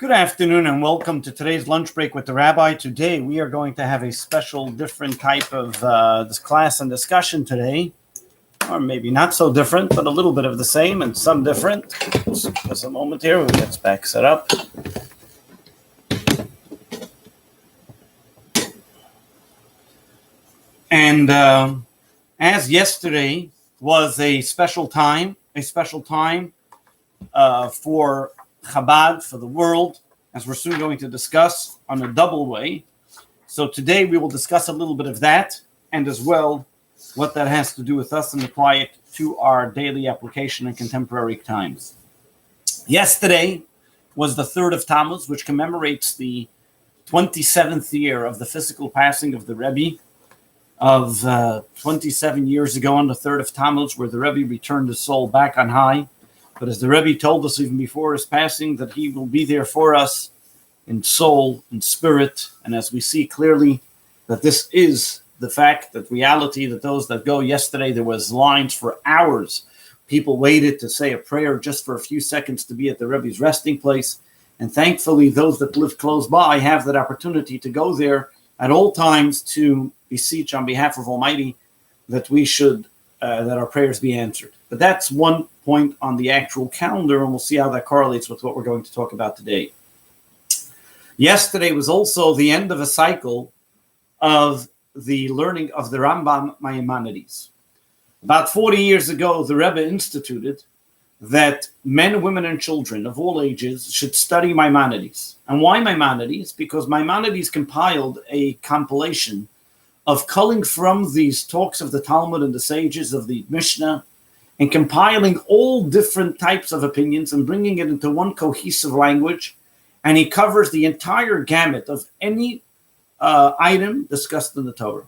Good afternoon and welcome to today's lunch break with the Rabbi. Today we are going to have a special different type of this class and discussion today, or maybe not so different, but a little bit of the same and some different. Just a moment here, we'll get back set up. And as yesterday was a special time for Chabad, for the world, as we're soon going to discuss on a double way. So today we will discuss a little bit of that, and as well what that has to do with us and apply it to our daily application in contemporary times. Yesterday was the 3rd of Tammuz, which commemorates the 27th year of the physical passing of the Rebbe of 27 years ago on the 3rd of Tammuz, where the Rebbe returned his soul back on high. But as the Rebbe told us even before his passing, that he will be there for us in soul, in spirit, and as we see clearly that this is the fact, that reality, that those that go yesterday, there was lines for hours. People waited to say a prayer just for a few seconds to be at the Rebbe's resting place. And thankfully, those that live close by have that opportunity to go there at all times to beseech on behalf of Almighty that we should, that our prayers be answered. But that's one point on the actual calendar, and we'll see how that correlates with what we're going to talk about today. Yesterday was also the end of a cycle of the learning of the Rambam Maimonides. About 40 years ago, the Rebbe instituted that men, women, and children of all ages should study Maimonides. And why Maimonides? Because Maimonides compiled a compilation of culling from these talks of the Talmud and the sages of the Mishnah, and compiling all different types of opinions and bringing it into one cohesive language. And he covers the entire gamut of any item discussed in the Torah.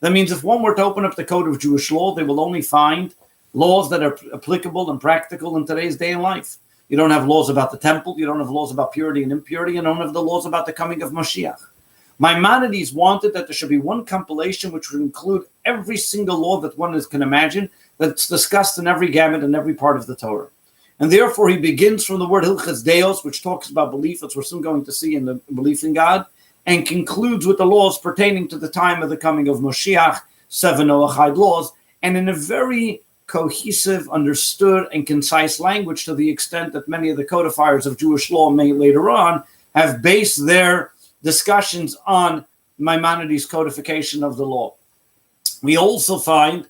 That means if one were to open up the code of Jewish law, they will only find laws that are applicable and practical in today's day and life. You don't have laws about the temple. You don't have laws about purity and impurity. You don't have the laws about the coming of Mashiach. Maimonides wanted that there should be one compilation which would include every single law that one can imagine that's discussed in every gamut and every part of the Torah. And therefore he begins from the word Hilchas Deos, which talks about belief, as we're soon going to see in the belief in God, and concludes with the laws pertaining to the time of the coming of Mashiach, 7 Noahide laws, and in a very cohesive, understood, and concise language, to the extent that many of the codifiers of Jewish law may later on have based their discussions on Maimonides' codification of the law. We also find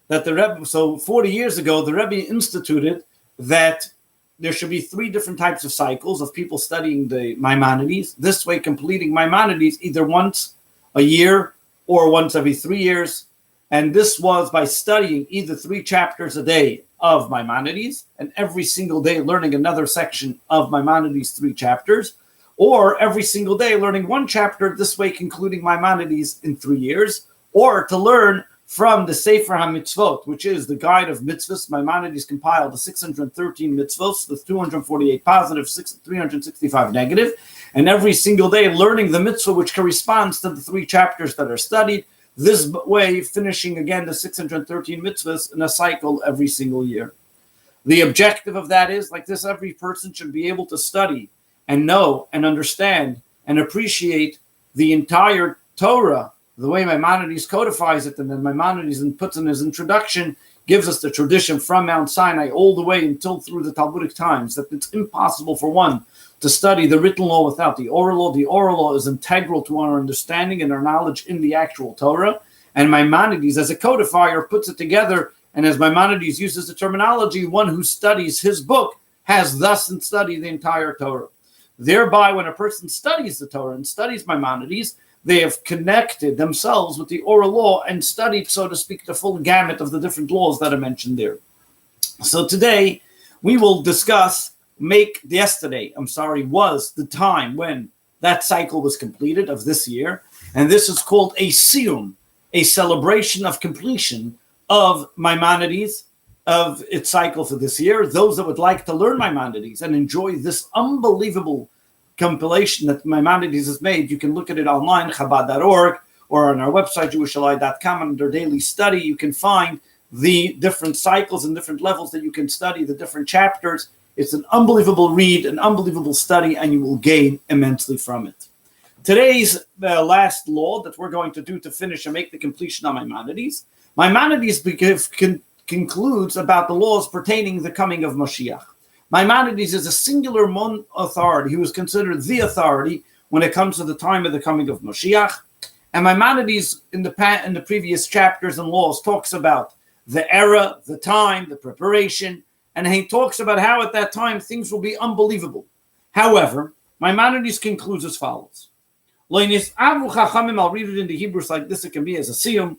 that the Rebbe, so 40 years ago, the Rebbe instituted that there should be 3 different types of cycles of people studying the Maimonides, this way completing Maimonides either once a year or once every 3 years. And this was by studying either 3 chapters a day of Maimonides, and every single day learning another section of Maimonides' 3 chapters, or every single day learning 1 chapter, this way concluding Maimonides in 3 years, or to learn from the Sefer HaMitzvot, which is the guide of mitzvahs. Maimonides compiled the 613 mitzvahs, the 248 positive, 365 negative, and every single day learning the mitzvah which corresponds to the 3 chapters that are studied, this way finishing again the 613 mitzvahs in a cycle every single year. The objective of that is, like this, every person should be able to study and know and understand and appreciate the entire Torah, the way Maimonides codifies it, and then Maimonides puts in his introduction, gives us the tradition from Mount Sinai all the way until through the Talmudic times, that it's impossible for one to study the written law without the oral law. The oral law is integral to our understanding and our knowledge in the actual Torah. And Maimonides, as a codifier, puts it together, and as Maimonides uses the terminology, one who studies his book has thus studied the entire Torah. Thereby, when a person studies the Torah and studies Maimonides, they have connected themselves with the oral law and studied, so to speak, the full gamut of the different laws that are mentioned there. So today, we will discuss, was the time when that cycle was completed of this year. And this is called a siyum, a celebration of completion of Maimonides, of its cycle for this year. Those that would like to learn Maimonides and enjoy this unbelievable compilation that Maimonides has made, you can look at it online, Chabad.org, or on our website, JewishAllied.com. Under daily study, you can find the different cycles and different levels that you can study, the different chapters, It's an unbelievable read, an unbelievable study, and you will gain immensely from it. Today's last law that we're going to do to finish and make the completion on Maimonides. Maimonides concludes about the laws pertaining to the coming of Mashiach. Maimonides is a singular authority. He was considered the authority when it comes to the time of the coming of Mashiach. And Maimonides, in the previous chapters and laws, talks about the era, the time, the preparation, and he talks about how at that time things will be unbelievable. However, Maimonides concludes as follows. I'll read it in the Hebrew like this, it can be as a siyum.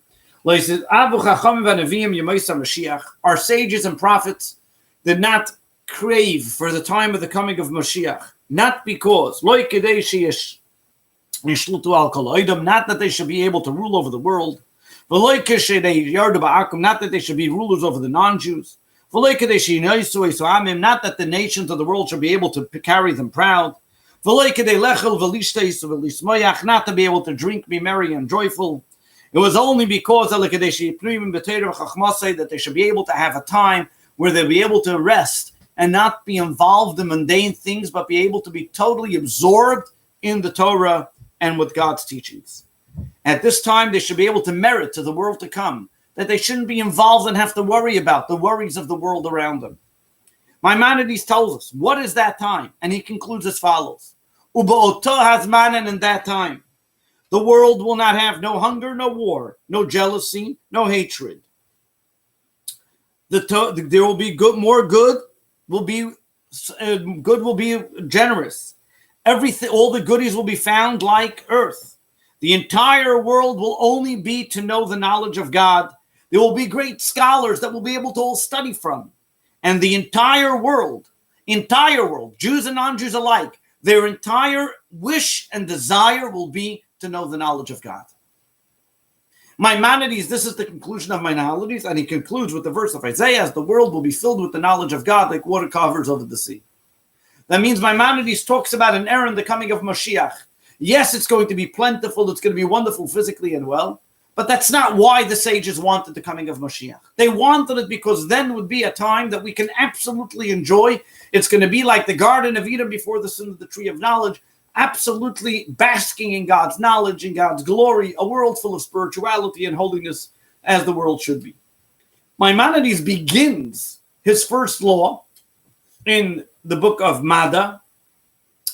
Our sages and prophets did not crave for the time of the coming of Mashiach, not because not that they should be able to rule over the world, not that they should be rulers over the non-Jews, not that the nations of the world should be able to carry them proud, not to be able to drink, be merry and joyful. It was only because that they should be able to have a time where they'll be able to rest and not be involved in mundane things, but be able to be totally absorbed in the Torah and with God's teachings. At this time, they should be able to merit to the world to come, that they shouldn't be involved and have to worry about the worries of the world around them. Maimonides tells us, what is that time? And he concludes as follows. And in that time, the world will not have no hunger, no war, no jealousy, no hatred. There will be good, more good will be generous. Everything, all the goodies will be found like earth. The entire world will only be to know the knowledge of God. There will be great scholars that will be able to all study from. And the entire world, Jews and non-Jews alike, their entire wish and desire will be to know the knowledge of God. Maimonides, this is the conclusion of Maimonides, and he concludes with the verse of Isaiah, as the world will be filled with the knowledge of God like water covers over the sea. That means Maimonides talks about an era in the coming of Mashiach. Yes, it's going to be plentiful, it's going to be wonderful physically and well, but that's not why the sages wanted the coming of Mashiach. They wanted it because then would be a time that we can absolutely enjoy. It's going to be like the Garden of Eden before the sin of the tree of knowledge, absolutely basking in God's knowledge, in God's glory, a world full of spirituality and holiness as the world should be. Maimonides begins his first law in the book of Mada,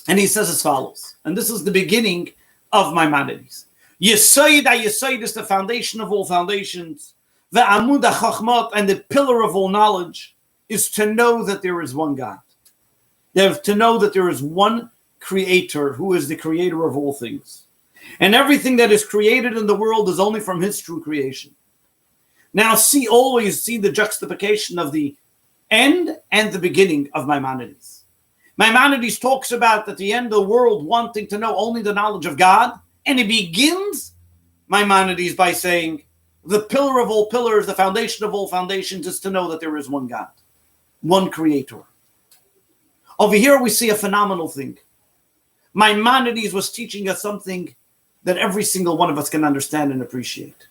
and he says as follows, and this is the beginning of Maimonides. Yesod HaYesod is the foundation of all foundations. The Amud HaChachmot, and the pillar of all knowledge, is to know that there is one God. To know that there is one creator who is the creator of all things. And everything that is created in the world is only from his true creation. Now always see the juxtaposition of the end and the beginning of Maimonides. Maimonides talks about at the end of the world wanting to know only the knowledge of God, and he begins Maimonides by saying, the pillar of all pillars, the foundation of all foundations is to know that there is one God, one creator. Over here we see a phenomenal thing. Maimonides was teaching us something that every single one of us can understand and appreciate.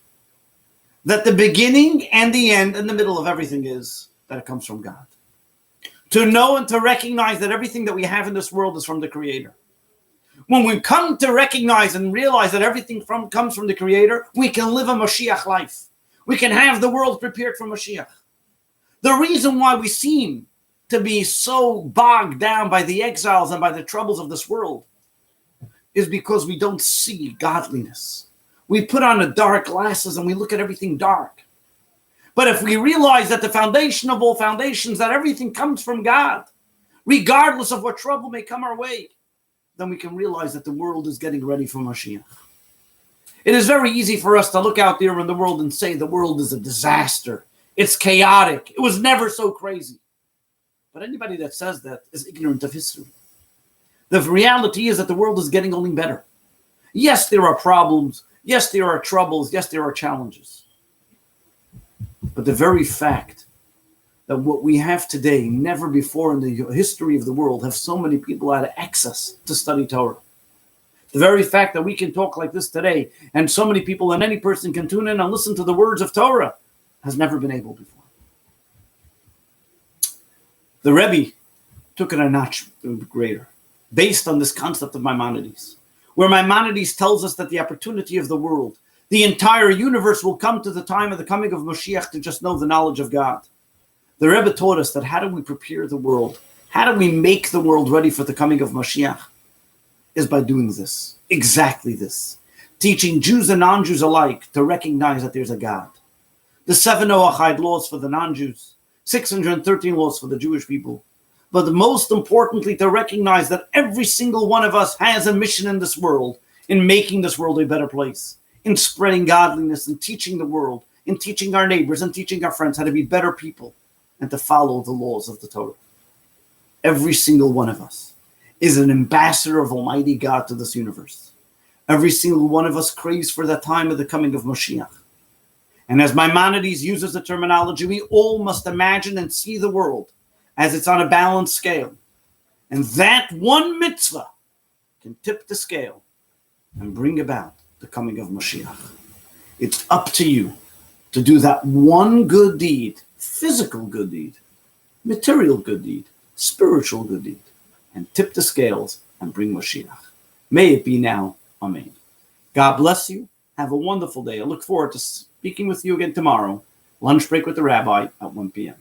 That the beginning and the end and the middle of everything is that it comes from God. To know and to recognize that everything that we have in this world is from the Creator. When we come to recognize and realize that everything comes from the Creator, we can live a Mashiach life. We can have the world prepared for Mashiach. The reason why we seem to be so bogged down by the exiles and by the troubles of this world is because we don't see godliness. We put on the dark glasses and we look at everything dark. But if we realize that the foundation of all foundations, that everything comes from God, regardless of what trouble may come our way, then we can realize that the world is getting ready for Mashiach. It is very easy for us to look out there in the world and say the world is a disaster. It's chaotic. It was never so crazy. But anybody that says that is ignorant of history. The reality is that the world is getting only better. Yes, there are problems. Yes, there are troubles. Yes, there are challenges. But the very fact that what we have today, never before in the history of the world, have so many people had access to study Torah. The very fact that we can talk like this today, and so many people and any person can tune in and listen to the words of Torah, has never been able before. The Rebbe took it a notch greater, based on this concept of Maimonides, where Maimonides tells us that the opportunity of the world, the entire universe, will come to the time of the coming of Mashiach to just know the knowledge of God. The Rebbe taught us that how do we prepare the world? How do we make the world ready for the coming of Mashiach? Is by doing this, exactly this. Teaching Jews and non-Jews alike to recognize that there's a God. The 7 Noahide laws for the non-Jews, 613 laws for the Jewish people. But most importantly, to recognize that every single one of us has a mission in this world, in making this world a better place, in spreading godliness, and teaching the world, in teaching our neighbors and teaching our friends how to be better people and to follow the laws of the Torah. Every single one of us is an ambassador of Almighty God to this universe. Every single one of us craves for that time of the coming of Mashiach. And as Maimonides uses the terminology, we all must imagine and see the world as it's on a balanced scale. And that one mitzvah can tip the scale and bring about the coming of Mashiach. It's up to you to do that one good deed, physical good deed, material good deed, spiritual good deed, and tip the scales and bring Mashiach. May it be now. Amen. God bless you. Have a wonderful day. I look forward to speaking with you again tomorrow. Lunch break with the Rabbi at 1 p.m.